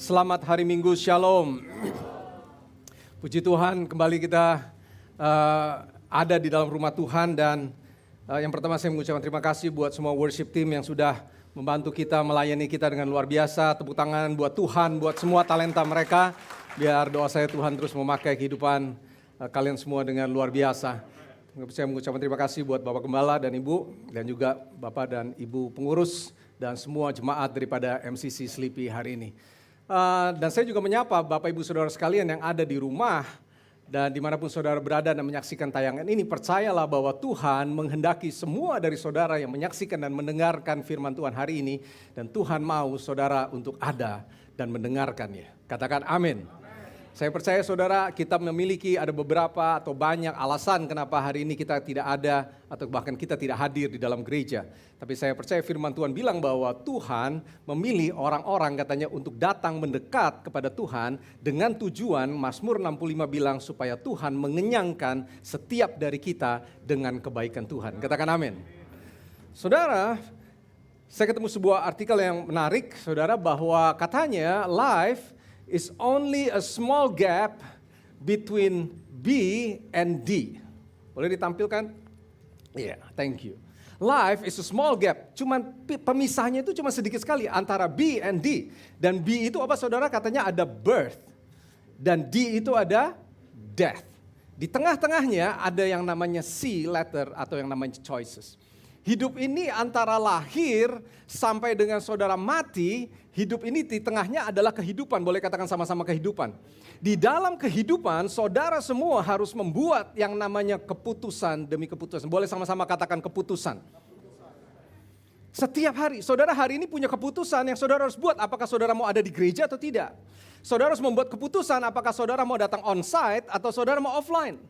Selamat hari Minggu, Shalom. Puji Tuhan, kembali kita ada di dalam rumah Tuhan. Dan yang pertama saya mengucapkan terima kasih buat semua worship team yang sudah membantu kita, melayani kita dengan luar biasa. Tepuk tangan buat Tuhan, buat semua talenta mereka. Biar doa saya Tuhan terus memakai kehidupan kalian semua dengan luar biasa. Saya mengucapkan terima kasih buat Bapak Gembala dan Ibu, dan juga Bapak dan Ibu pengurus, dan semua jemaat daripada MCC Sleepy hari ini. Dan saya juga menyapa Bapak Ibu Saudara sekalian yang ada di rumah dan dimanapun saudara berada dan menyaksikan tayangan ini. Percayalah bahwa Tuhan menghendaki semua dari saudara yang menyaksikan dan mendengarkan firman Tuhan hari ini. Dan Tuhan mau saudara untuk ada dan mendengarkannya. Katakan amin. Saya percaya saudara, kita memiliki ada beberapa atau banyak alasan kenapa hari ini kita tidak ada atau bahkan kita tidak hadir di dalam gereja. Tapi saya percaya firman Tuhan bilang bahwa Tuhan memilih orang-orang katanya untuk datang mendekat kepada Tuhan dengan tujuan Mazmur 65 bilang supaya Tuhan mengenyangkan setiap dari kita dengan kebaikan Tuhan. Katakan amin. Saudara, saya ketemu sebuah artikel yang menarik saudara bahwa katanya life is only a small gap between B and D. Boleh ditampilkan? Yeah, thank you. Life is a small gap. Cuman pemisahnya itu cuma sedikit sekali antara B and D. Dan B itu apa saudara? Katanya ada birth. Dan D itu ada death. Di tengah-tengahnya ada yang namanya C letter atau yang namanya choices. Hidup ini antara lahir sampai dengan saudara mati, hidup ini di tengahnya adalah kehidupan, boleh katakan sama-sama kehidupan. Di dalam kehidupan, saudara semua harus membuat yang namanya keputusan demi keputusan. Boleh sama-sama katakan keputusan. Setiap hari, saudara hari ini punya keputusan yang saudara harus buat. Apakah saudara mau ada di gereja atau tidak? Saudara harus membuat keputusan apakah saudara mau datang on-site atau saudara mau offline.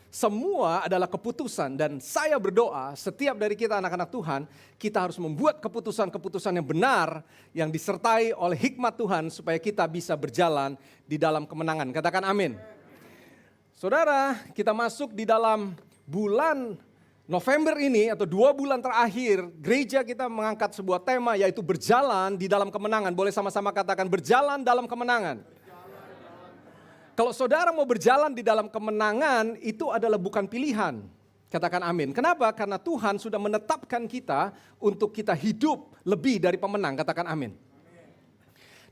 Semua adalah keputusan dan saya berdoa setiap dari kita anak-anak Tuhan, kita harus membuat keputusan-keputusan yang benar yang disertai oleh hikmat Tuhan supaya kita bisa berjalan di dalam kemenangan. Katakan amin. Saudara, kita masuk di dalam bulan November ini atau 2 bulan terakhir, gereja kita mengangkat sebuah tema yaitu berjalan di dalam kemenangan. Boleh sama-sama katakan berjalan dalam kemenangan. Kalau saudara mau berjalan di dalam kemenangan, itu adalah bukan pilihan. Katakan amin. Kenapa? Karena Tuhan sudah menetapkan kita untuk kita hidup lebih dari pemenang. Katakan amin.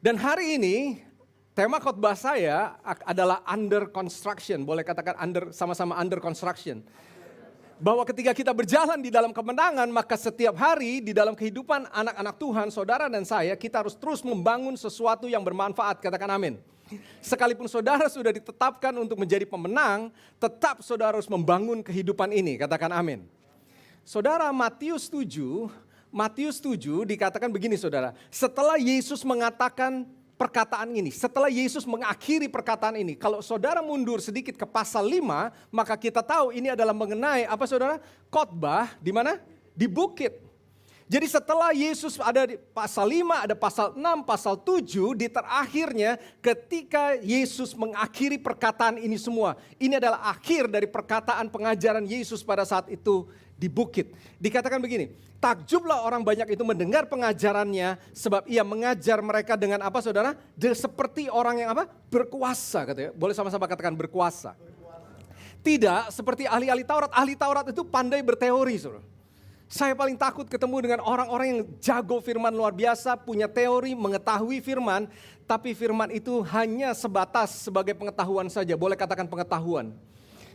Dan hari ini, tema khotbah saya adalah under construction. Boleh katakan sama-sama under construction. Bahwa ketika kita berjalan di dalam kemenangan, maka setiap hari di dalam kehidupan anak-anak Tuhan, saudara dan saya, kita harus terus membangun sesuatu yang bermanfaat. Katakan amin. Sekalipun saudara sudah ditetapkan untuk menjadi pemenang, tetap saudara harus membangun kehidupan ini. Katakan amin. Saudara, Matius 7 dikatakan begini saudara. Setelah Yesus mengatakan perkataan ini, setelah Yesus mengakhiri perkataan ini, kalau saudara mundur sedikit ke pasal 5, maka kita tahu ini adalah mengenai apa saudara? Khotbah di mana? Di bukit. Jadi setelah Yesus ada di pasal 5, ada pasal 6, pasal 7, di terakhirnya ketika Yesus mengakhiri perkataan ini semua. Ini adalah akhir dari perkataan pengajaran Yesus pada saat itu di bukit. Dikatakan begini, takjublah orang banyak itu mendengar pengajarannya sebab ia mengajar mereka dengan apa saudara? Seperti orang yang apa? Berkuasa katanya. Boleh sama-sama katakan berkuasa. Tidak seperti ahli-ahli Taurat. Ahli Taurat itu pandai berteori saudara. Saya paling takut ketemu dengan orang-orang yang jago firman luar biasa, punya teori, mengetahui firman, tapi firman itu hanya sebatas sebagai pengetahuan saja. Boleh katakan pengetahuan.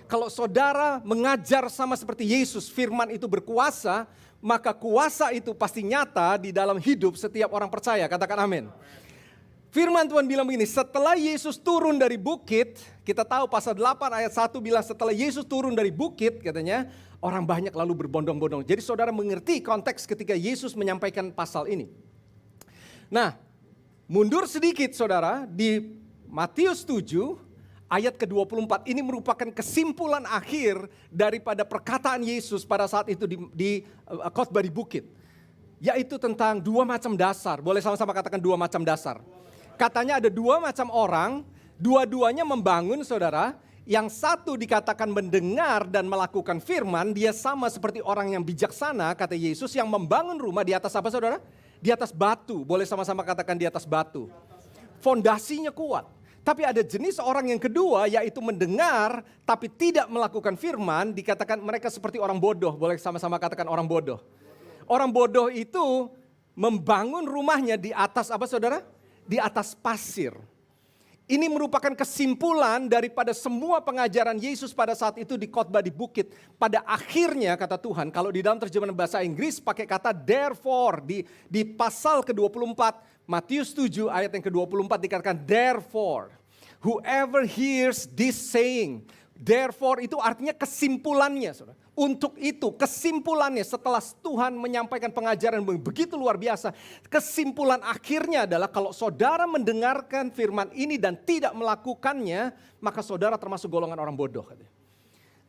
Kalau saudara mengajar sama seperti Yesus, firman itu berkuasa, maka kuasa itu pasti nyata di dalam hidup setiap orang percaya. Katakan amin. Firman Tuhan bilang begini, setelah Yesus turun dari bukit, kita tahu pasal 8 ayat 1 bilang setelah Yesus turun dari bukit katanya, orang banyak lalu berbondong-bondong. Jadi saudara mengerti konteks ketika Yesus menyampaikan pasal ini. Nah, mundur sedikit saudara, di Matius 7 ayat ke-24 ini merupakan kesimpulan akhir daripada perkataan Yesus pada saat itu di khotbah di bukit. Yaitu tentang 2 macam dasar. Boleh sama-sama katakan 2 macam dasar. Katanya ada 2 macam orang, dua-duanya membangun saudara. Yang satu dikatakan mendengar dan melakukan firman, dia sama seperti orang yang bijaksana, kata Yesus, yang membangun rumah di atas apa saudara? Di atas batu, boleh sama-sama katakan di atas batu. Fondasinya kuat. Tapi ada jenis orang yang kedua, yaitu mendengar tapi tidak melakukan firman, dikatakan mereka seperti orang bodoh. Boleh sama-sama katakan orang bodoh. Orang bodoh itu membangun rumahnya di atas apa saudara? Di atas pasir. Ini merupakan kesimpulan daripada semua pengajaran Yesus pada saat itu di khotbah di bukit. Pada akhirnya kata Tuhan, kalau di dalam terjemahan bahasa Inggris pakai kata therefore. Di pasal ke-24, Matius 7 ayat yang ke-24 dikatakan therefore. Whoever hears this saying. Therefore itu artinya kesimpulannya. Saudara. Untuk itu kesimpulannya setelah Tuhan menyampaikan pengajaran begitu luar biasa. Kesimpulan akhirnya adalah kalau saudara mendengarkan firman ini dan tidak melakukannya, maka saudara termasuk golongan orang bodoh.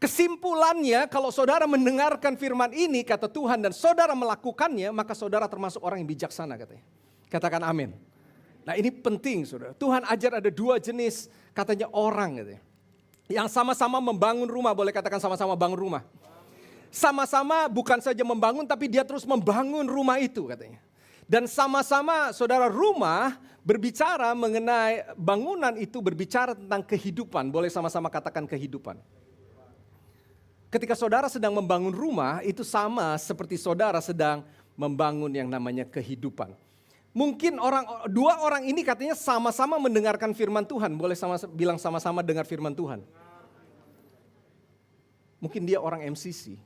Kesimpulannya kalau saudara mendengarkan firman ini kata Tuhan dan saudara melakukannya, maka saudara termasuk orang yang bijaksana katanya. Katakan amin. Nah ini penting saudara. Tuhan ajar ada dua jenis katanya orang katanya. Yang sama-sama membangun rumah, boleh katakan sama-sama bangun rumah. Sama-sama bukan saja membangun tapi dia terus membangun rumah itu katanya. Dan sama-sama saudara rumah berbicara mengenai bangunan itu berbicara tentang kehidupan. Boleh sama-sama katakan kehidupan. Ketika saudara sedang membangun rumah itu sama seperti saudara sedang membangun yang namanya kehidupan. Mungkin dua orang ini katanya sama-sama mendengarkan firman Tuhan. Boleh bilang sama-sama dengar firman Tuhan. Mungkin dia orang MCC.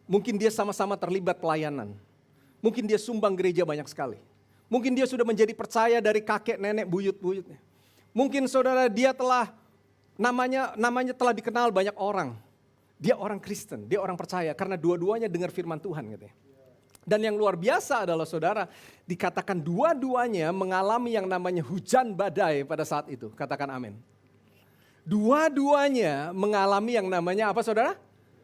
Mungkin dia sama-sama terlibat pelayanan. Mungkin dia sumbang gereja banyak sekali. Mungkin dia sudah menjadi percaya dari kakek, nenek, buyut-buyutnya. Mungkin saudara dia telah namanya telah dikenal banyak orang. Dia orang Kristen, dia orang percaya karena dua-duanya dengar firman Tuhan katanya. Dan yang luar biasa adalah saudara dikatakan dua-duanya mengalami yang namanya hujan badai pada saat itu. Katakan amin. Dua-duanya mengalami yang namanya apa saudara?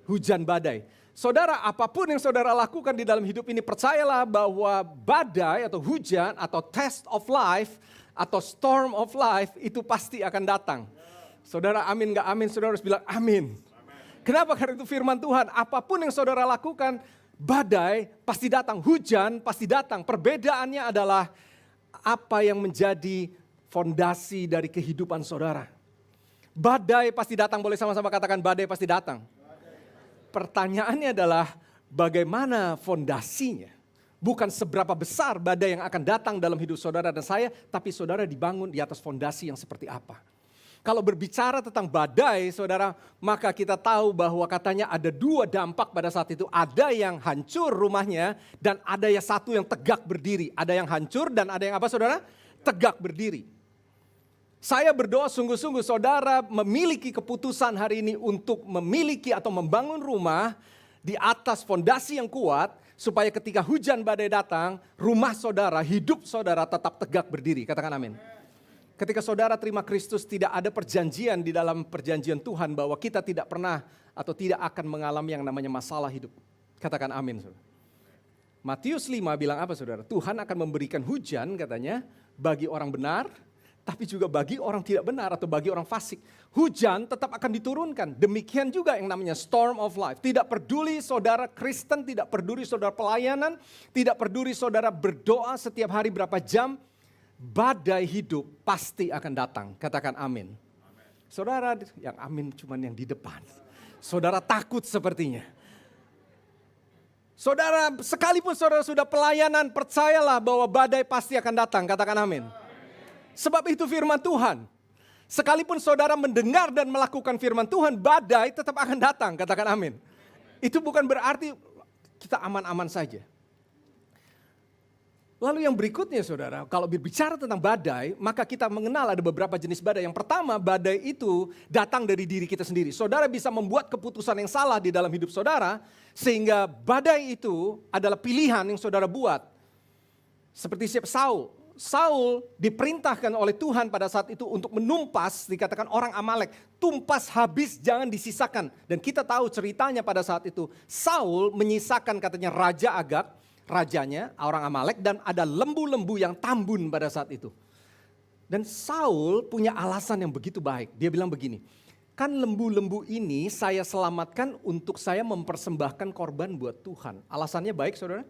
Hujan badai. Saudara, apapun yang saudara lakukan di dalam hidup ini, percayalah bahwa badai atau hujan atau test of life atau storm of life itu pasti akan datang. Saudara amin gak amin, saudara harus bilang amin. Kenapa? Karena itu firman Tuhan, apapun yang saudara lakukan, badai pasti datang, hujan pasti datang. Perbedaannya adalah apa yang menjadi fondasi dari kehidupan saudara. Badai pasti datang, boleh sama-sama katakan badai pasti datang. Pertanyaannya adalah bagaimana fondasinya. Bukan seberapa besar badai yang akan datang dalam hidup saudara dan saya, tapi saudara dibangun di atas fondasi yang seperti apa. Kalau berbicara tentang badai saudara, maka kita tahu bahwa katanya ada dua dampak pada saat itu. Ada yang hancur rumahnya dan ada yang satu yang tegak berdiri. Ada yang hancur dan ada yang apa saudara? Tegak berdiri. Saya berdoa sungguh-sungguh saudara memiliki keputusan hari ini untuk memiliki atau membangun rumah di atas fondasi yang kuat supaya ketika hujan badai datang, rumah saudara, hidup saudara tetap tegak berdiri. Katakan amin. Ketika saudara terima Kristus tidak ada perjanjian di dalam perjanjian Tuhan bahwa kita tidak pernah atau tidak akan mengalami yang namanya masalah hidup. Katakan amin. Saudara. Matius 5 bilang apa saudara? Tuhan akan memberikan hujan katanya bagi orang benar, tapi juga bagi orang tidak benar atau bagi orang fasik. Hujan tetap akan diturunkan. Demikian juga yang namanya storm of life. Tidak peduli saudara Kristen, tidak peduli saudara pelayanan, tidak peduli saudara berdoa setiap hari berapa jam. Badai hidup pasti akan datang. Katakan amin. Saudara yang amin cuman yang di depan. Saudara takut sepertinya. Saudara sekalipun saudara sudah pelayanan, percayalah bahwa badai pasti akan datang. Katakan amin. Sebab itu firman Tuhan. Sekalipun saudara mendengar dan melakukan firman Tuhan, badai tetap akan datang. Katakan amin. Itu bukan berarti kita aman-aman saja. Lalu yang berikutnya saudara, kalau berbicara tentang badai, maka kita mengenal ada beberapa jenis badai. Yang pertama, badai itu datang dari diri kita sendiri. Saudara bisa membuat keputusan yang salah di dalam hidup saudara, sehingga badai itu adalah pilihan yang saudara buat. Seperti Saul. Saul diperintahkan oleh Tuhan pada saat itu untuk menumpas, dikatakan orang Amalek. Tumpas habis, jangan disisakan. Dan kita tahu ceritanya pada saat itu. Saul menyisakan katanya Raja Agag, rajanya, orang Amalek, dan ada lembu-lembu yang tambun pada saat itu. Dan Saul punya alasan yang begitu baik. Dia bilang begini, kan lembu-lembu ini saya selamatkan untuk saya mempersembahkan korban buat Tuhan. Alasannya baik saudara?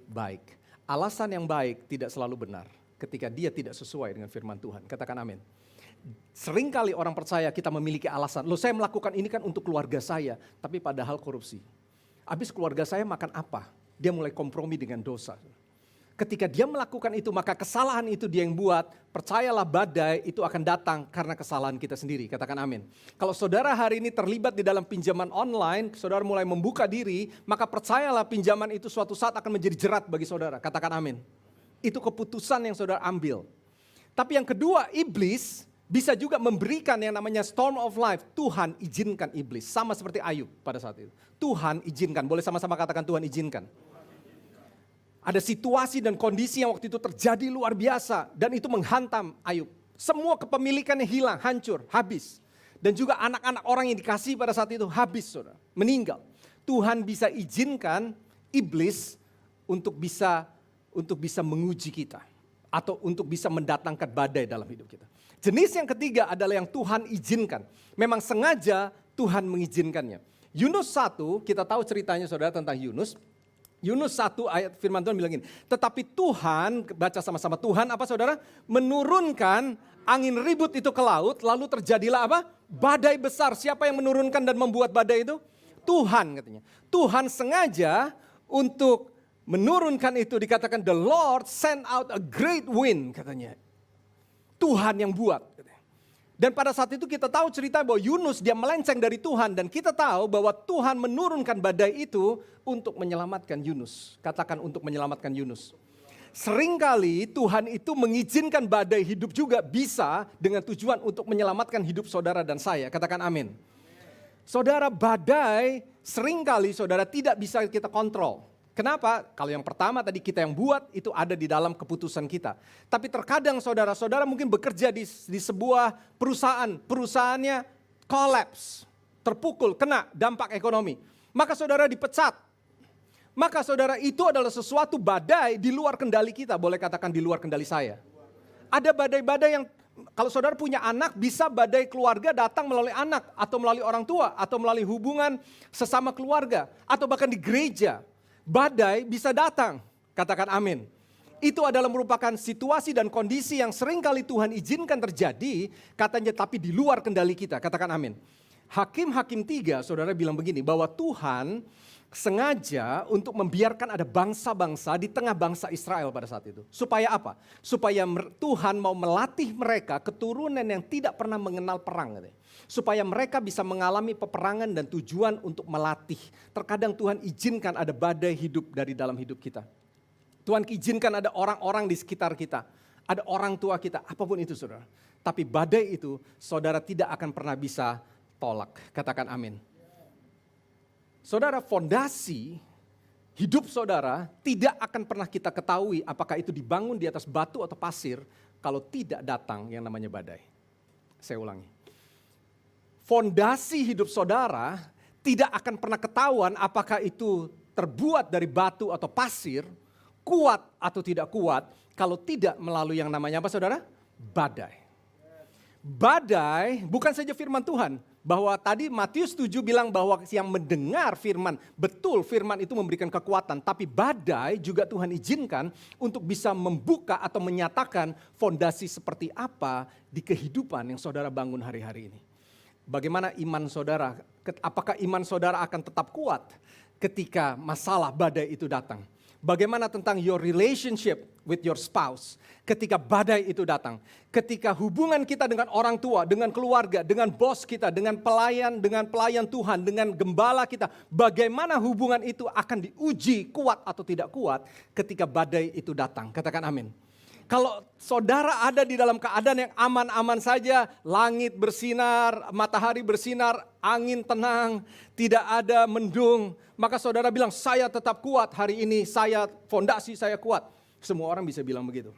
Baik. Alasan yang baik tidak selalu benar. ketika dia tidak sesuai dengan firman Tuhan. Katakan amin. Seringkali orang percaya kita memiliki alasan, loh saya melakukan ini kan untuk keluarga saya, tapi padahal korupsi. Habis keluarga saya makan apa? Dia mulai kompromi dengan dosa. Ketika dia melakukan itu, maka kesalahan itu dia yang buat. Percayalah badai itu akan datang karena kesalahan kita sendiri. Katakan amin. Kalau saudara hari ini terlibat di dalam pinjaman online, saudara mulai membuka diri, maka percayalah pinjaman itu suatu saat akan menjadi jerat bagi saudara. Katakan amin. Itu keputusan yang saudara ambil. Tapi yang kedua, iblis bisa juga memberikan yang namanya storm of life. Tuhan izinkan iblis. Sama seperti Ayub pada saat itu. Tuhan izinkan. Boleh sama-sama katakan Tuhan izinkan. Ada situasi dan kondisi yang waktu itu terjadi luar biasa. Dan itu menghantam Ayub. Semua kepemilikannya hilang, hancur, habis. Dan juga anak-anak orang yang dikasih pada saat itu habis, saudara. Meninggal. Tuhan bisa izinkan iblis untuk bisa menguji kita. Atau untuk bisa mendatangkan badai dalam hidup kita. Jenis yang ketiga adalah yang Tuhan izinkan. Memang sengaja Tuhan mengizinkannya. Yunus 1, kita tahu ceritanya saudara tentang Yunus. Yunus 1 ayat firman Tuhan bilang gini, tetapi Tuhan, baca sama-sama, Tuhan apa saudara? Menurunkan angin ribut itu ke laut, lalu terjadilah apa? Badai besar. Siapa yang menurunkan dan membuat badai itu? Tuhan katanya. Tuhan sengaja untuk menurunkan itu, dikatakan the Lord sent out a great wind katanya. Tuhan yang buat. Dan pada saat itu kita tahu cerita bahwa Yunus dia melenceng dari Tuhan. Dan kita tahu bahwa Tuhan menurunkan badai itu untuk menyelamatkan Yunus. Katakan untuk menyelamatkan Yunus. Seringkali Tuhan itu mengizinkan badai hidup juga bisa dengan tujuan untuk menyelamatkan hidup saudara dan saya. Katakan amin. Saudara, badai seringkali saudara tidak bisa kita kontrol. Kenapa? Kalau yang pertama tadi kita yang buat itu ada di dalam keputusan kita. Tapi terkadang saudara-saudara mungkin bekerja di sebuah perusahaan. Perusahaannya collapse, terpukul, kena dampak ekonomi. Maka saudara dipecat. Maka saudara itu adalah sesuatu badai di luar kendali kita. Boleh katakan di luar kendali saya. Ada badai-badai yang kalau saudara punya anak bisa badai keluarga datang melalui anak. Atau melalui orang tua. Atau melalui hubungan sesama keluarga. Atau bahkan di gereja. Badai bisa datang, katakan amin. Itu adalah merupakan situasi dan kondisi yang seringkali Tuhan izinkan terjadi, katanya tapi di luar kendali kita, katakan amin. Hakim-Hakim 3, saudara bilang begini, bahwa Tuhan sengaja untuk membiarkan ada bangsa-bangsa di tengah bangsa Israel pada saat itu. Supaya apa? Supaya Tuhan mau melatih mereka keturunan yang tidak pernah mengenal perang. Supaya mereka bisa mengalami peperangan dan tujuan untuk melatih. Terkadang Tuhan izinkan ada badai hidup dari dalam hidup kita. Tuhan izinkan ada orang-orang di sekitar kita. Ada orang tua kita, apapun itu saudara. Tapi badai itu saudara tidak akan pernah bisa tolak. Katakan amin. Saudara, fondasi hidup saudara tidak akan pernah kita ketahui apakah itu dibangun di atas batu atau pasir kalau tidak datang yang namanya badai. Saya ulangi. Fondasi hidup saudara tidak akan pernah ketahuan apakah itu terbuat dari batu atau pasir, kuat atau tidak kuat, kalau tidak melalui yang namanya apa saudara? Badai. Badai bukan saja firman Tuhan, bahwa tadi Matius 7 bilang bahwa yang mendengar firman, betul firman itu memberikan kekuatan, tapi badai juga Tuhan izinkan untuk bisa membuka atau menyatakan fondasi seperti apa di kehidupan yang saudara bangun hari-hari ini. Bagaimana iman saudara? Apakah iman saudara akan tetap kuat ketika masalah badai itu datang? Bagaimana tentang your relationship with your spouse ketika badai itu datang? Ketika hubungan kita dengan orang tua, dengan keluarga, dengan bos kita, dengan pelayan Tuhan, dengan gembala kita. Bagaimana hubungan itu akan diuji kuat atau tidak kuat ketika badai itu datang? Katakan amin. Kalau saudara ada di dalam keadaan yang aman-aman saja, langit bersinar, matahari bersinar, angin tenang, tidak ada mendung, maka saudara bilang, saya tetap kuat hari ini, fondasi saya kuat. Semua orang bisa bilang begitu.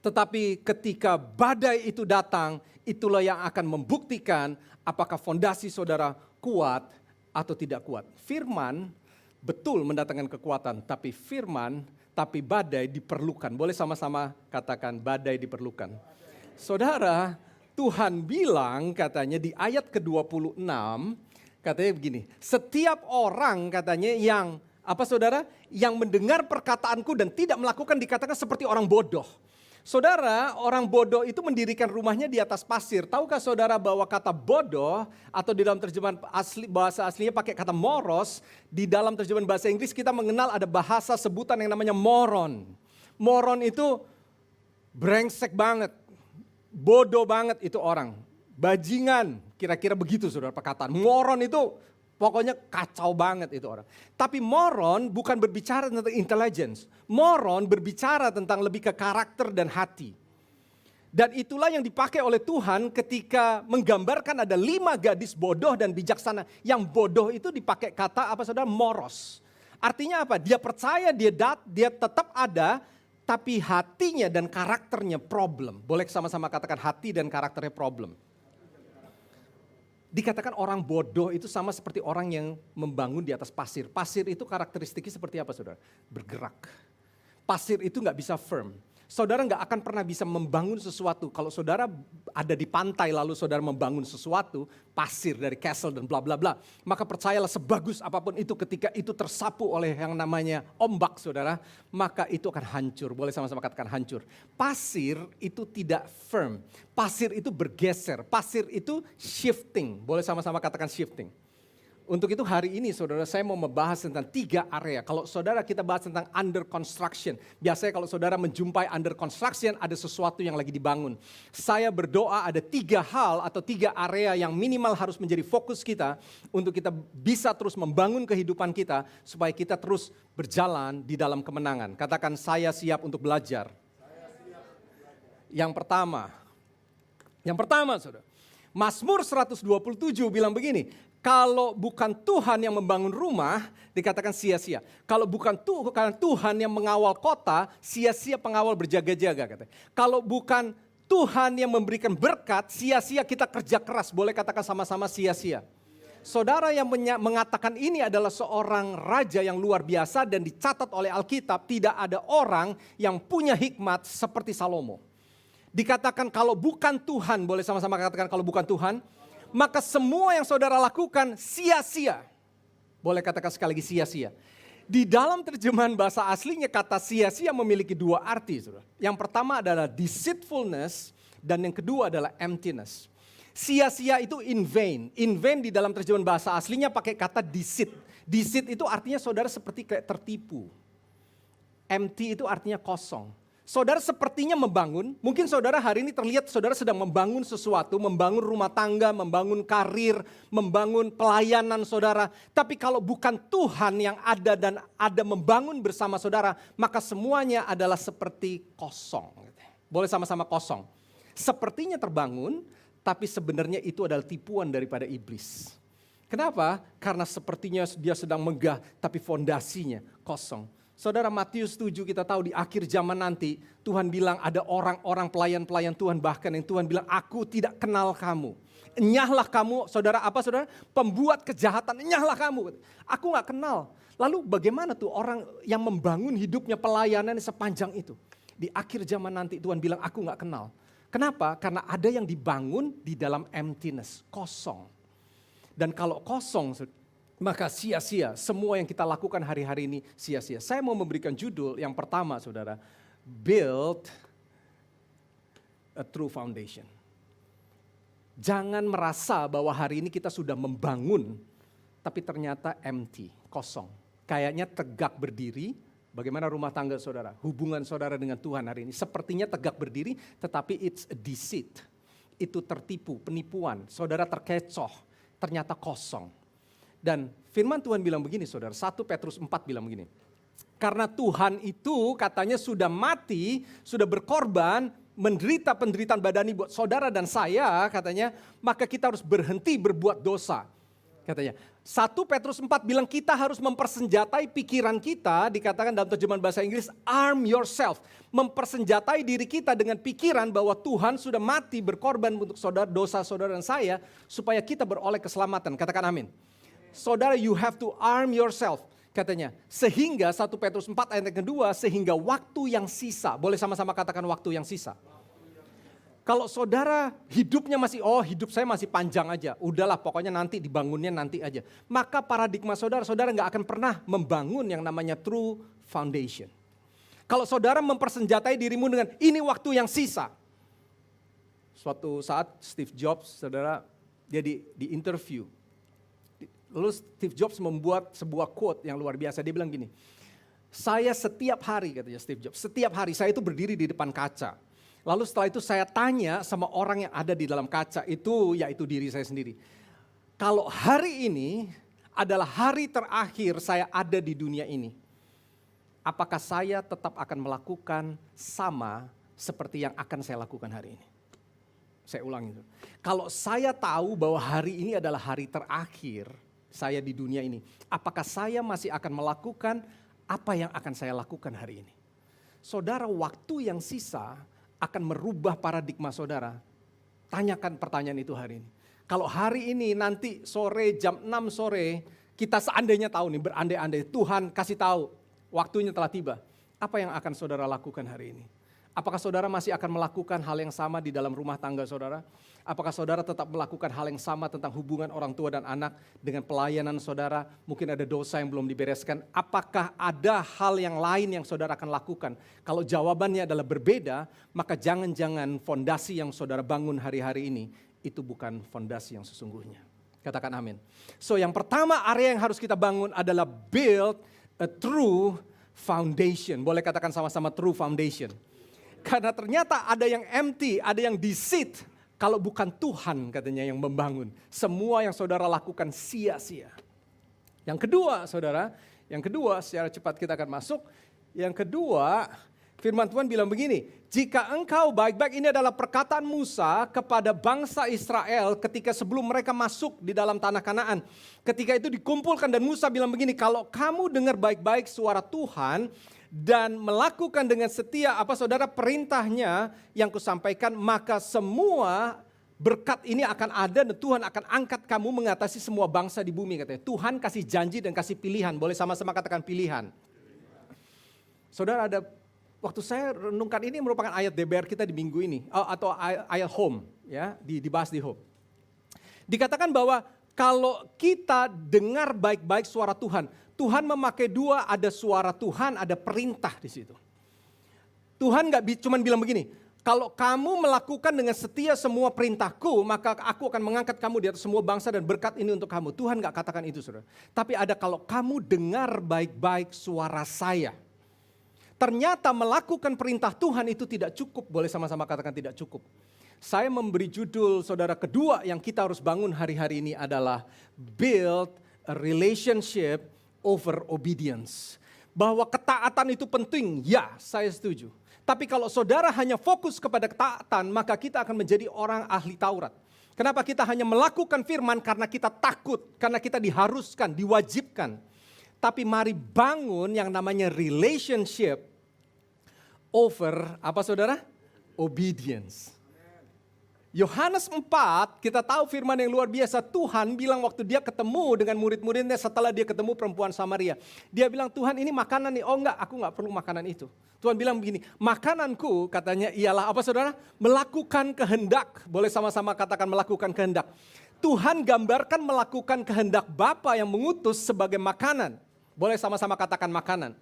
Tetapi ketika badai itu datang, itulah yang akan membuktikan apakah fondasi saudara kuat atau tidak kuat. Firman betul mendatangkan kekuatan, tapi badai diperlukan. Boleh sama-sama katakan badai diperlukan. Saudara, Tuhan bilang katanya di ayat ke-26, katanya begini, setiap orang katanya yang, apa saudara? Yang mendengar perkataanku dan tidak melakukan dikatakan seperti orang bodoh. Saudara, orang bodoh itu mendirikan rumahnya di atas pasir. Tahukah saudara bahwa kata bodoh atau di dalam terjemahan bahasa aslinya pakai kata moros. Di dalam terjemahan bahasa Inggris kita mengenal ada bahasa sebutan yang namanya moron. Moron itu brengsek banget, bodoh banget itu orang. Bajingan, kira-kira begitu saudara perkataan. Moron itu pokoknya kacau banget itu orang. Tapi moron bukan berbicara tentang intelligence. Moron berbicara tentang lebih ke karakter dan hati. Dan itulah yang dipakai oleh Tuhan ketika menggambarkan ada 5 gadis bodoh dan bijaksana. Yang bodoh itu dipakai kata apa saudara? Moros. Artinya apa? Dia percaya dia tetap ada, tapi hatinya dan karakternya problem. Boleh sama-sama katakan hati dan karakternya problem. Dikatakan orang bodoh itu sama seperti orang yang membangun di atas pasir. Pasir itu karakteristiknya seperti apa saudara? Bergerak. Pasir itu nggak bisa firm. Saudara nggak akan pernah bisa membangun sesuatu. Kalau saudara ada di pantai lalu saudara membangun sesuatu, pasir dari castle dan bla bla bla. Maka percayalah sebagus apapun itu ketika itu tersapu oleh yang namanya ombak saudara. Maka itu akan hancur, boleh sama-sama katakan hancur. Pasir itu tidak firm, pasir itu bergeser, pasir itu shifting. Boleh sama-sama katakan shifting. Untuk itu hari ini saudara saya mau membahas tentang 3 area. Kalau saudara kita bahas tentang under construction. Biasanya kalau saudara menjumpai under construction ada sesuatu yang lagi dibangun. Saya berdoa ada 3 hal atau 3 area yang minimal harus menjadi fokus kita. Untuk kita bisa terus membangun kehidupan kita. Supaya kita terus berjalan di dalam kemenangan. Katakan saya siap untuk belajar. Yang pertama saudara. Mazmur 127 bilang begini. Kalau bukan Tuhan yang membangun rumah, dikatakan sia-sia. Kalau bukan Tuhan yang mengawal kota, sia-sia pengawal berjaga-jaga. Kalau bukan Tuhan yang memberikan berkat, sia-sia kita kerja keras. Boleh katakan sama-sama sia-sia. Saudara yang mengatakan ini adalah seorang raja yang luar biasa dan dicatat oleh Alkitab. Tidak ada orang yang punya hikmat seperti Salomo. Dikatakan kalau bukan Tuhan, boleh sama-sama katakan kalau bukan Tuhan, maka semua yang saudara lakukan sia-sia. Boleh katakan sekali lagi sia-sia. Di dalam terjemahan bahasa aslinya kata sia-sia memiliki 2 arti. Saudara. Yang pertama adalah deceitfulness dan yang kedua adalah emptiness. Sia-sia itu in vain. In vain di dalam terjemahan bahasa aslinya pakai kata deceit. Deceit itu artinya saudara seperti kayak tertipu. Empty itu artinya kosong. Saudara sepertinya membangun, mungkin saudara hari ini terlihat saudara sedang membangun sesuatu, membangun rumah tangga, membangun karir, membangun pelayanan saudara. Tapi kalau bukan Tuhan yang ada dan ada membangun bersama saudara, maka semuanya adalah seperti kosong. Boleh sama-sama kosong. Sepertinya terbangun, tapi sebenarnya itu adalah tipuan daripada iblis. Kenapa? Karena sepertinya dia sedang megah, tapi fondasinya kosong. Saudara Matius 7 kita tahu di akhir zaman nanti Tuhan bilang ada orang-orang pelayan-pelayan Tuhan bahkan yang Tuhan bilang aku tidak kenal kamu. Enyahlah kamu saudara apa saudara? Pembuat kejahatan enyahlah kamu. Aku gak kenal. Lalu bagaimana tuh orang yang membangun hidupnya pelayanan sepanjang itu. Di akhir zaman nanti Tuhan bilang aku gak kenal. Kenapa? Karena ada yang dibangun di dalam emptiness, kosong. Dan kalau kosong maka sia-sia, semua yang kita lakukan hari-hari ini sia-sia. Saya mau memberikan judul yang pertama saudara, Build a True Foundation. Jangan merasa bahwa hari ini kita sudah membangun, tapi ternyata empty, kosong. Kayaknya tegak berdiri, bagaimana rumah tangga saudara, hubungan saudara dengan Tuhan hari ini. Sepertinya tegak berdiri, tetapi it's a deceit. Itu tertipu, penipuan, saudara terkecoh, ternyata kosong. Dan firman Tuhan bilang begini saudara, 1 Petrus 4 bilang begini. Karena Tuhan itu katanya sudah mati, sudah berkorban, menderita penderitaan badani buat saudara dan saya katanya, maka kita harus berhenti berbuat dosa. Katanya, 1 Petrus 4 bilang kita harus mempersenjatai pikiran kita, dikatakan dalam terjemahan bahasa Inggris, arm yourself. Mempersenjatai diri kita dengan pikiran bahwa Tuhan sudah mati berkorban untuk saudara, dosa saudara dan saya, supaya kita beroleh keselamatan. Katakan amin. Saudara, you have to arm yourself, katanya. Sehingga 1 Petrus 4 ayat yang kedua, sehingga waktu yang sisa. Boleh sama-sama katakan waktu yang sisa. Kalau saudara hidupnya masih, hidup saya masih panjang aja. Udahlah pokoknya nanti dibangunnya nanti aja. Maka paradigma saudara gak akan pernah membangun yang namanya true foundation. Kalau saudara mempersenjatai dirimu dengan ini waktu yang sisa. Suatu saat Steve Jobs, saudara, dia di interview. Lalu Steve Jobs membuat sebuah quote yang luar biasa. Dia bilang gini, saya setiap hari, katanya Steve Jobs, setiap hari saya itu berdiri di depan kaca. Lalu setelah itu saya tanya sama orang yang ada di dalam kaca itu, yaitu diri saya sendiri. Kalau hari ini adalah hari terakhir saya ada di dunia ini, apakah saya tetap akan melakukan sama seperti yang akan saya lakukan hari ini? Saya ulang itu. Kalau saya tahu bahwa hari ini adalah hari terakhir saya di dunia ini, apakah saya masih akan melakukan apa yang akan saya lakukan hari ini? Saudara, waktu yang sisa akan merubah paradigma saudara. Tanyakan pertanyaan itu hari ini. Kalau hari ini nanti sore jam 6 sore kita seandainya tahu nih, berandai-andai Tuhan kasih tahu waktunya telah tiba. Apa yang akan saudara lakukan hari ini? Apakah saudara masih akan melakukan hal yang sama di dalam rumah tangga saudara? Apakah saudara tetap melakukan hal yang sama tentang hubungan orang tua dan anak dengan pelayanan saudara? Mungkin ada dosa yang belum dibereskan. Apakah ada hal yang lain yang saudara akan lakukan? Kalau jawabannya adalah berbeda, maka jangan-jangan fondasi yang saudara bangun hari-hari ini itu bukan fondasi yang sesungguhnya. Katakan amin. So yang pertama area yang harus kita bangun adalah build a true foundation. Boleh katakan sama-sama true foundation. Karena ternyata ada yang empty, ada yang deceit. Kalau bukan Tuhan katanya yang membangun. Semua yang saudara lakukan sia-sia. Yang kedua saudara, secara cepat kita akan masuk. Yang kedua, firman Tuhan bilang begini, jika engkau baik-baik, ini adalah perkataan Musa kepada bangsa Israel ketika sebelum mereka masuk di dalam tanah Kanaan. Ketika itu dikumpulkan dan Musa bilang begini, kalau kamu dengar baik-baik suara Tuhan dan melakukan dengan setia saudara perintahnya yang kusampaikan, maka semua berkat ini akan ada dan Tuhan akan angkat kamu mengatasi semua bangsa di bumi katanya. Tuhan kasih janji dan kasih pilihan, boleh sama-sama katakan pilihan. Saudara, ada waktu saya renungkan, ini merupakan ayat DBR kita di minggu ini, atau ayat home, ya, dibahas di home. Dikatakan bahwa kalau kita dengar baik-baik suara Tuhan, Tuhan memakai dua, ada suara Tuhan, ada perintah di situ. Tuhan nggak cuma bilang begini, kalau kamu melakukan dengan setia semua perintahku, maka aku akan mengangkat kamu di atas semua bangsa dan berkat ini untuk kamu. Tuhan nggak katakan itu, saudara. Tapi ada kalau kamu dengar baik-baik suara saya. Ternyata melakukan perintah Tuhan itu tidak cukup. Boleh sama-sama katakan tidak cukup. Saya memberi judul saudara kedua yang kita harus bangun hari-hari ini adalah build a relationship over obedience. Bahwa ketaatan itu penting, ya saya setuju. Tapi kalau saudara hanya fokus kepada ketaatan, maka kita akan menjadi orang ahli Taurat. Kenapa kita hanya melakukan firman? Karena kita takut, karena kita diharuskan, diwajibkan. Tapi mari bangun yang namanya relationship over saudara? Obedience. Yohanes 4, kita tahu firman yang luar biasa. Tuhan bilang waktu dia ketemu dengan murid-muridnya setelah dia ketemu perempuan Samaria. Dia bilang, Tuhan ini makanan nih. Oh enggak, aku enggak perlu makanan itu. Tuhan bilang begini, makananku katanya ialah saudara? Melakukan kehendak. Boleh sama-sama katakan melakukan kehendak. Tuhan gambarkan melakukan kehendak Bapa yang mengutus sebagai makanan. Boleh sama-sama katakan makanan.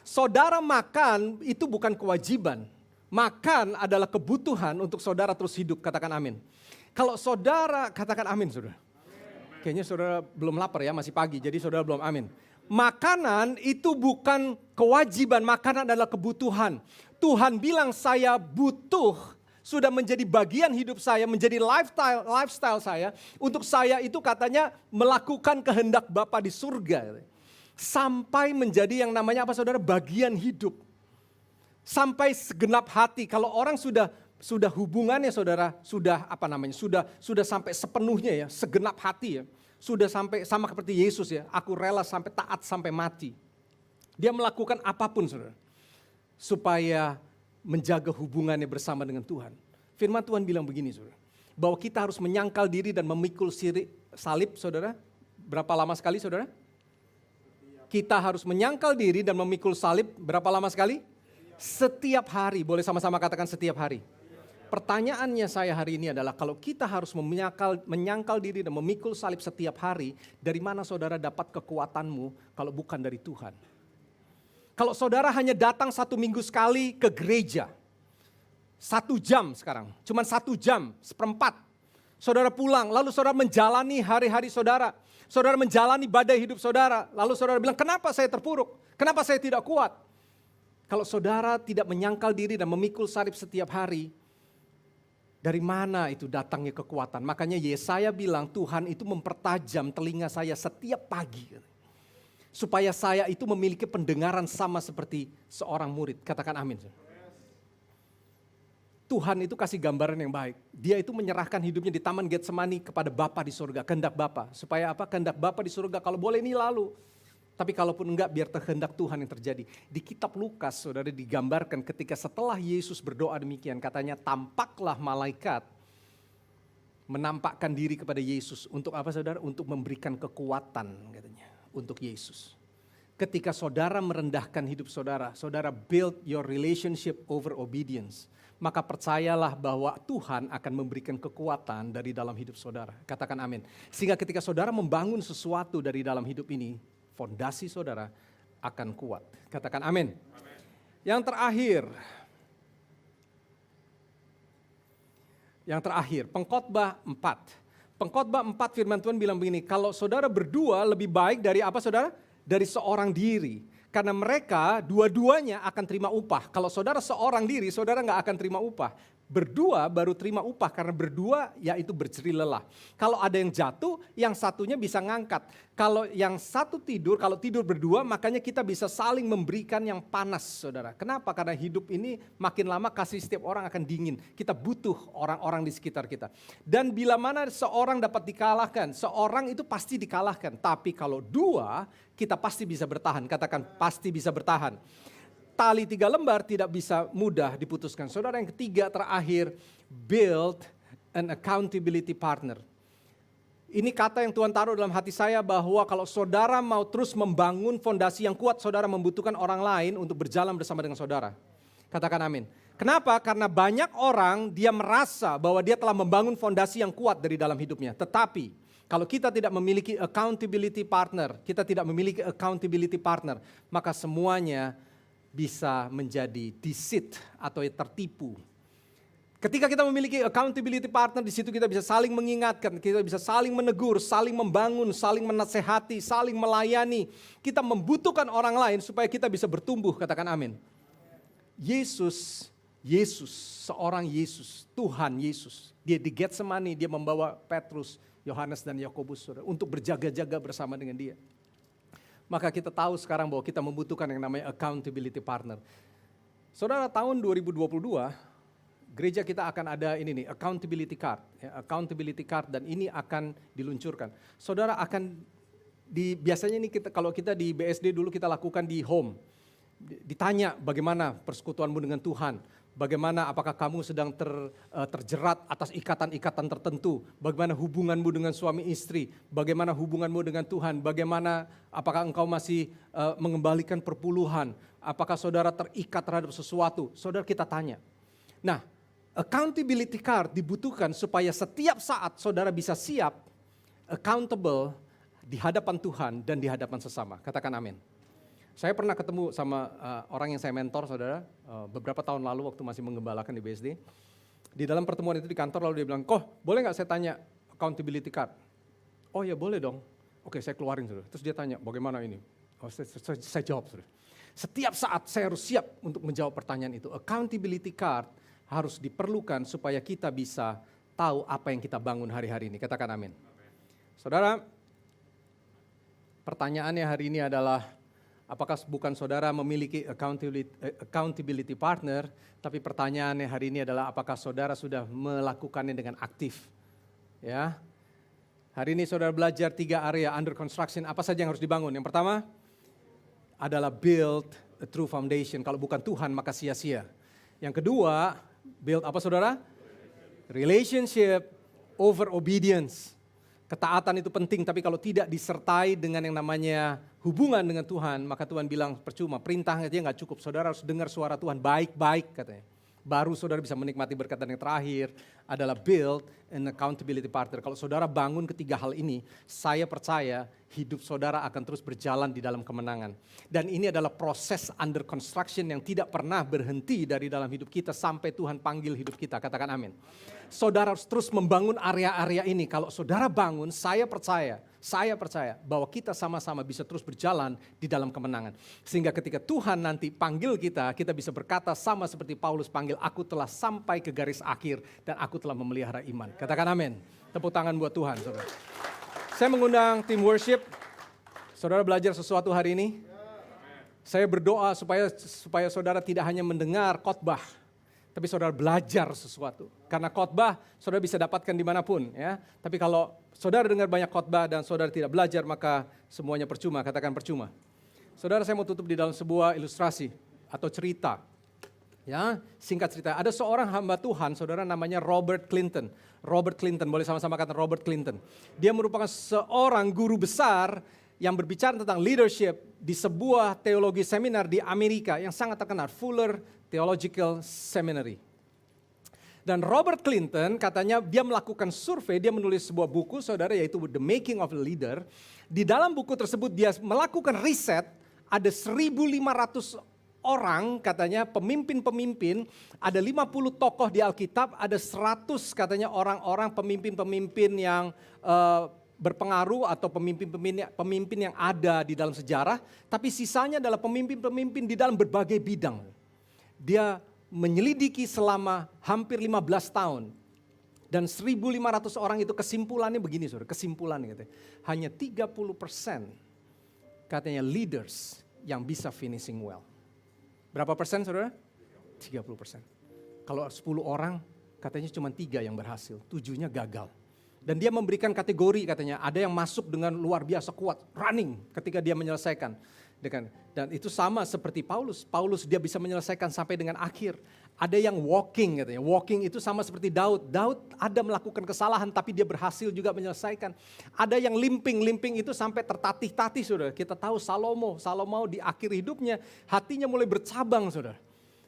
Saudara makan itu bukan kewajiban. Makan adalah kebutuhan untuk saudara terus hidup, katakan amin. Kalau saudara, katakan amin saudara. Kayaknya saudara belum lapar ya, masih pagi, jadi saudara belum amin. Makanan itu bukan kewajiban, makanan adalah kebutuhan. Tuhan bilang saya butuh, sudah menjadi bagian hidup saya, menjadi lifestyle saya. Untuk saya itu katanya melakukan kehendak Bapa di surga. Sampai menjadi yang namanya saudara, bagian hidup. Sampai segenap hati. Kalau orang sudah hubungannya saudara, sudah sudah sampai sepenuhnya ya, segenap hati ya. Sudah sampai sama seperti Yesus ya, aku rela sampai taat sampai mati. Dia melakukan apapun saudara, supaya menjaga hubungannya bersama dengan Tuhan. Firman Tuhan bilang begini saudara, bahwa kita harus menyangkal diri dan memikul salib saudara. Berapa lama sekali saudara? Kita harus menyangkal diri dan memikul salib berapa lama sekali? Setiap hari, boleh sama-sama katakan setiap hari. Pertanyaannya saya hari ini adalah kalau kita harus menyangkal diri dan memikul salib setiap hari, dari mana saudara dapat kekuatanmu kalau bukan dari Tuhan? Kalau saudara hanya datang 1 minggu sekali ke gereja, 1 jam sekarang, cuma 1 jam, seperempat. Saudara pulang, lalu saudara menjalani hari-hari saudara. Saudara menjalani badai hidup saudara. Lalu saudara bilang, kenapa saya terpuruk? Kenapa saya tidak kuat? Kalau saudara tidak menyangkal diri dan memikul salib setiap hari, dari mana itu datangnya kekuatan? Makanya Yesaya bilang, Tuhan itu mempertajam telinga saya setiap pagi. Supaya saya itu memiliki pendengaran sama seperti seorang murid. Katakan amin. Tuhan itu kasih gambaran yang baik. Dia itu menyerahkan hidupnya di Taman Getsemani kepada Bapa di surga, kehendak Bapa. Supaya apa? Kehendak Bapa di surga, kalau boleh ini lalu. Tapi kalaupun enggak, biar kehendak Tuhan yang terjadi. Di kitab Lukas, saudara, digambarkan ketika setelah Yesus berdoa demikian, katanya tampaklah malaikat menampakkan diri kepada Yesus. Untuk apa, saudara? Untuk memberikan kekuatan, katanya, untuk Yesus. Ketika saudara merendahkan hidup saudara, saudara build your relationship over obedience. Maka percayalah bahwa Tuhan akan memberikan kekuatan dari dalam hidup saudara. Katakan amin. Sehingga ketika saudara membangun sesuatu dari dalam hidup ini, fondasi saudara akan kuat. Katakan amin. Amin. Yang terakhir, Pengkhotbah 4. Pengkhotbah 4 firman Tuhan bilang begini, kalau saudara berdua lebih baik dari apa, saudara? Dari seorang diri. Karena mereka dua-duanya akan terima upah. Kalau saudara seorang diri, saudara nggak akan terima upah. Berdua baru terima upah, karena berdua yaitu berjerih lelah. Kalau ada yang jatuh, yang satunya bisa ngangkat. Kalau yang satu tidur, kalau tidur berdua, makanya kita bisa saling memberikan yang panas, saudara. Kenapa? Karena hidup ini makin lama kasih setiap orang akan dingin. Kita butuh orang-orang di sekitar kita. Dan bila mana seorang dapat dikalahkan, seorang itu pasti dikalahkan. Tapi kalau dua, kita pasti bisa bertahan. Katakan pasti bisa bertahan. Tali 3 lembar tidak bisa mudah diputuskan. Saudara, yang ketiga terakhir, build an accountability partner. Ini kata yang Tuhan taruh dalam hati saya bahwa kalau saudara mau terus membangun fondasi yang kuat, saudara membutuhkan orang lain untuk berjalan bersama dengan saudara. Katakan amin. Kenapa? Karena banyak orang dia merasa bahwa dia telah membangun fondasi yang kuat dari dalam hidupnya. Tetapi kalau kita tidak memiliki accountability partner, maka semuanya bisa menjadi deceit atau tertipu. Ketika kita memiliki accountability partner, di situ kita bisa saling mengingatkan, kita bisa saling menegur, saling membangun, saling menasehati, saling melayani. Kita membutuhkan orang lain supaya kita bisa bertumbuh, katakan amin. Yesus, seorang Yesus, Tuhan Yesus, dia di Getsemani, dia membawa Petrus, Yohanes dan Yakobus untuk berjaga-jaga bersama dengan dia. Maka kita tahu sekarang bahwa kita membutuhkan yang namanya accountability partner. Saudara, tahun 2022, gereja kita akan ada ini nih, accountability card. Ya, accountability card, dan ini akan diluncurkan. Saudara akan, biasanya ini kalau kita di BSD dulu kita lakukan di home. Ditanya bagaimana persekutuanmu dengan Tuhan. Bagaimana, apakah kamu sedang terjerat atas ikatan-ikatan tertentu? Bagaimana hubunganmu dengan suami istri? Bagaimana hubunganmu dengan Tuhan? Bagaimana, apakah engkau masih mengembalikan perpuluhan? Apakah saudara terikat terhadap sesuatu? Saudara, kita tanya. Nah, accountability card dibutuhkan supaya setiap saat saudara bisa siap, accountable di hadapan Tuhan dan di hadapan sesama. Katakan amin. Saya pernah ketemu sama orang yang saya mentor, saudara, beberapa tahun lalu waktu masih mengembalakan di BSD. Di dalam pertemuan itu di kantor, lalu dia bilang, boleh gak saya tanya accountability card? Oh ya boleh dong. Oke, saya keluarin, saudara. Terus dia tanya, bagaimana ini? Saya jawab, saudara. Setiap saat saya harus siap untuk menjawab pertanyaan itu. Accountability card harus diperlukan supaya kita bisa tahu apa yang kita bangun hari-hari ini. Katakan amin. Saudara, pertanyaannya hari ini adalah, apakah bukan saudara memiliki accountability partner, tapi pertanyaannya hari ini adalah apakah saudara sudah melakukannya dengan aktif? Ya. Hari ini saudara belajar 3 area under construction, apa saja yang harus dibangun? Yang pertama adalah build a true foundation, kalau bukan Tuhan maka sia-sia. Yang kedua, build apa saudara? Relationship over obedience. Ketaatan itu penting, tapi kalau tidak disertai dengan yang namanya hubungan dengan Tuhan, maka Tuhan bilang percuma, perintahnya dia nggak cukup. Saudara harus dengar suara Tuhan baik-baik katanya. baru saudara bisa menikmati berkat. Dan yang terakhir adalah build an accountability partner. Kalau saudara bangun ketiga hal ini, saya percaya hidup saudara akan terus berjalan di dalam kemenangan. Dan ini adalah proses under construction yang tidak pernah berhenti dari dalam hidup kita sampai Tuhan panggil hidup kita. Katakan amin. Saudara harus terus membangun area-area ini. Kalau saudara bangun, saya percaya bahwa kita sama-sama bisa terus berjalan di dalam kemenangan. Sehingga ketika Tuhan nanti panggil kita, kita bisa berkata sama seperti Paulus panggil, aku telah sampai ke garis akhir dan aku telah memelihara iman. Katakan amin. Tepuk tangan buat Tuhan, saudara. Saya mengundang tim worship. Saudara belajar sesuatu hari ini. Saya berdoa supaya saudara tidak hanya mendengar khotbah, tapi saudara belajar sesuatu. Karena khotbah saudara bisa dapatkan dimanapun. Ya. Tapi kalau saudara dengar banyak khotbah dan saudara tidak belajar, maka semuanya percuma. Katakan percuma. Saudara, saya mau tutup di dalam sebuah ilustrasi atau cerita. Ya, singkat cerita. Ada seorang hamba Tuhan, saudara, namanya Robert Clinton. Robert Clinton, boleh sama-sama kata Robert Clinton. Dia merupakan seorang guru besar yang berbicara tentang leadership di sebuah teologi seminar di Amerika yang sangat terkenal, Fuller Theological Seminary. Dan Robert Clinton katanya dia melakukan survei, dia menulis sebuah buku saudara yaitu The Making of a Leader. Di dalam buku tersebut dia melakukan riset, ada 1.500 orang katanya pemimpin-pemimpin, ada 50 tokoh di Alkitab, ada 100 katanya orang-orang pemimpin-pemimpin yang berpengaruh atau pemimpin yang ada di dalam sejarah, tapi sisanya adalah pemimpin-pemimpin di dalam berbagai bidang. Dia menyelidiki selama hampir 15 tahun. Dan 1.500 orang itu kesimpulannya begini, saudara, kesimpulannya katanya, hanya 30% katanya leaders yang bisa finishing well. Berapa persen, saudara? 30%. Kalau 10 orang katanya cuma 3 yang berhasil, 7-nya gagal. Dan dia memberikan kategori katanya, ada yang masuk dengan luar biasa kuat, running ketika dia menyelesaikan. Dan itu sama seperti Paulus. Paulus dia bisa menyelesaikan sampai dengan akhir. Ada yang walking katanya. Walking itu sama seperti Daud. Daud ada melakukan kesalahan tapi dia berhasil juga menyelesaikan. Ada yang limping. Limping itu sampai tertatih-tatih, saudara. Kita tahu Salomo di akhir hidupnya hatinya mulai bercabang, saudara.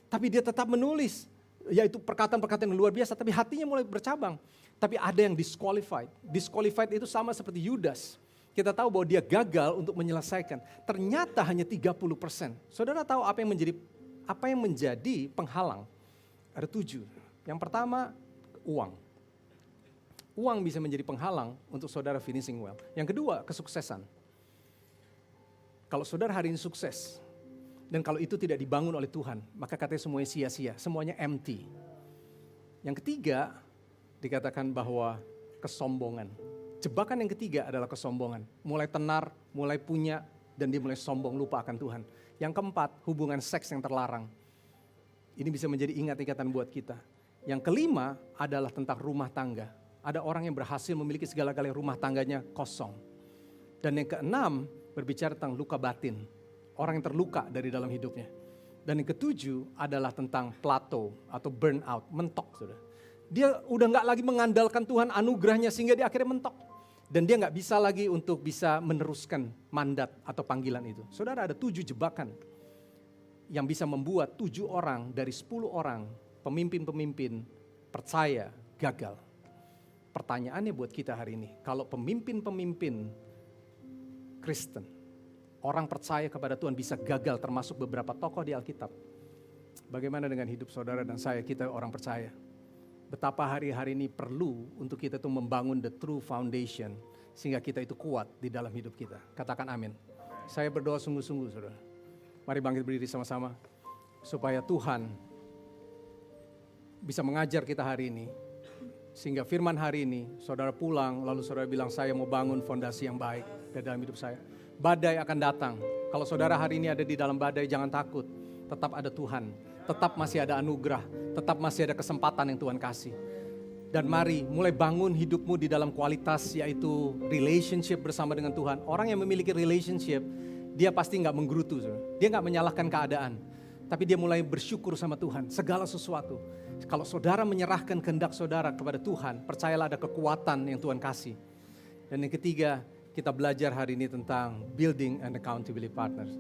Tapi dia tetap menulis. Yaitu perkataan-perkataan yang luar biasa tapi hatinya mulai bercabang. Tapi ada yang disqualified. Disqualified itu sama seperti Yudas. Kita tahu bahwa dia gagal untuk menyelesaikan. Ternyata hanya 30%. Saudara tahu apa yang menjadi penghalang? Ada 7. Yang pertama, uang. Uang bisa menjadi penghalang untuk saudara finishing well. Yang kedua, kesuksesan. Kalau saudara hari ini sukses, dan kalau itu tidak dibangun oleh Tuhan, maka katanya semuanya sia-sia, semuanya empty. Yang ketiga, dikatakan bahwa kesombongan. Jebakan yang ketiga adalah kesombongan. Mulai tenar, mulai punya, dan dia mulai sombong, lupa akan Tuhan. Yang keempat, hubungan seks yang terlarang. Ini bisa menjadi ingat-ingatan buat kita. Yang kelima adalah tentang rumah tangga. Ada orang yang berhasil memiliki segala-galanya, rumah tangganya kosong. Dan yang keenam, berbicara tentang luka batin. Orang yang terluka dari dalam hidupnya. Dan yang ketujuh adalah tentang plateau atau burnout, mentok, saudara. Dia udah gak lagi mengandalkan Tuhan anugerahnya sehingga dia akhirnya mentok. Dan dia gak bisa lagi untuk bisa meneruskan mandat atau panggilan itu. Saudara, ada 7 jebakan yang bisa membuat 7 orang dari 10 orang pemimpin-pemimpin percaya gagal. Pertanyaannya buat kita hari ini, kalau pemimpin-pemimpin Kristen, orang percaya kepada Tuhan bisa gagal termasuk beberapa tokoh di Alkitab. Bagaimana dengan hidup saudara dan saya, kita orang percaya? Betapa hari-hari ini perlu untuk kita itu membangun the true foundation sehingga kita itu kuat di dalam hidup kita. Katakan amin. Saya berdoa sungguh-sungguh, saudara. Mari bangkit berdiri sama-sama supaya Tuhan bisa mengajar kita hari ini. Sehingga firman hari ini, saudara pulang lalu saudara bilang saya mau bangun fondasi yang baik di dalam hidup saya. Badai akan datang. Kalau saudara hari ini ada di dalam badai, jangan takut. Tetap ada Tuhan, tetap masih ada anugerah, tetap masih ada kesempatan yang Tuhan kasih. Dan mari mulai bangun hidupmu di dalam kualitas yaitu relationship bersama dengan Tuhan. Orang yang memiliki relationship, dia pasti gak menggerutu. Dia gak menyalahkan keadaan. Tapi dia mulai bersyukur sama Tuhan, segala sesuatu. Kalau saudara menyerahkan kehendak saudara kepada Tuhan, percayalah ada kekuatan yang Tuhan kasih. Dan yang ketiga, kita belajar hari ini tentang building an accountability partner.